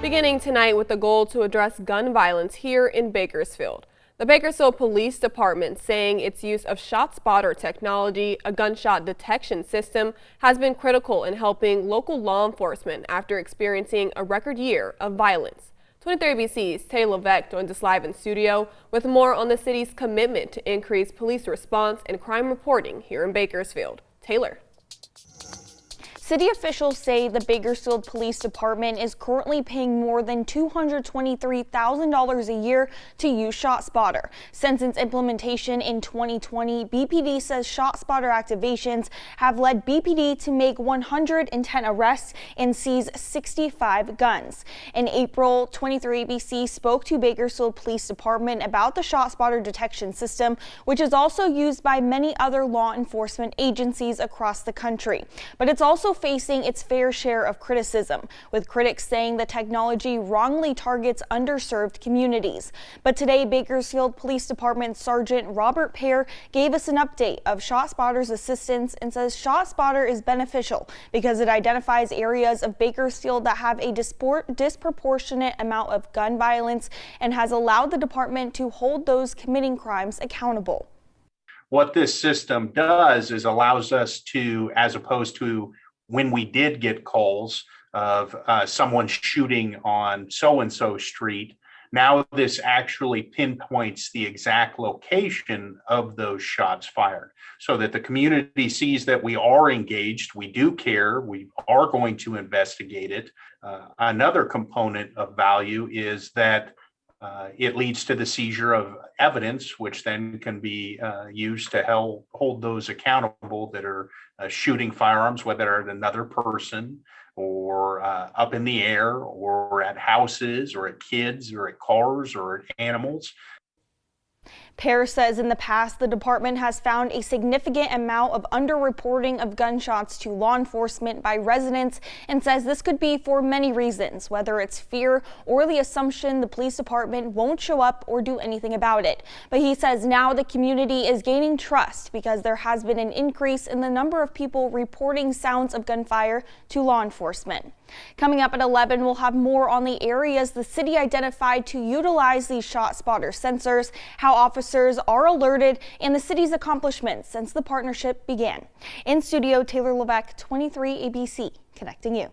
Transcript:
Beginning tonight with the goal to address gun violence here in Bakersfield. The Bakersfield Police Department saying its use of ShotSpotter technology, a gunshot detection system, has been critical in helping local law enforcement after experiencing a record year of violence. 23 ABC's Taylor Levesque joins us live in studio with more on the city's commitment to increase police response and crime reporting here in Bakersfield. Taylor. City officials say the Bakersfield Police Department is currently paying more than $223,000 a year to use ShotSpotter. Since its implementation in 2020, BPD says ShotSpotter activations have led BPD to make 110 arrests and seize 65 guns. In April, 23 ABC spoke to Bakersfield Police Department about the ShotSpotter detection system, which is also used by many other law enforcement agencies across the country. But it's also facing its fair share of criticism, with critics saying the technology wrongly targets underserved communities. But today, Bakersfield Police Department Sergeant Robert Pear gave us an update of ShotSpotter's assistance and says ShotSpotter is beneficial because it identifies areas of Bakersfield that have a disproportionate amount of gun violence and has allowed the department to hold those committing crimes accountable. What this system does is allows us to, as opposed to when we did get calls of someone shooting on so-and-so street, now this actually pinpoints the exact location of those shots fired so that the community sees that we are engaged, we do care, we are going to investigate it. Another component of value is that it leads to the seizure of evidence, which then can be used to hold those accountable that are shooting firearms, whether at another person or up in the air or at houses or at kids or at cars or at animals. Pear says in the past, the department has found a significant amount of underreporting of gunshots to law enforcement by residents and says this could be for many reasons, whether it's fear or the assumption the police department won't show up or do anything about it. But he says now the community is gaining trust because there has been an increase in the number of people reporting sounds of gunfire to law enforcement. Coming up at 11, we'll have more on the areas the city identified to utilize these ShotSpotter sensors, how officers are alerted, and the city's accomplishments since the partnership began. In studio, Taylor Levesque, 23 ABC, connecting you.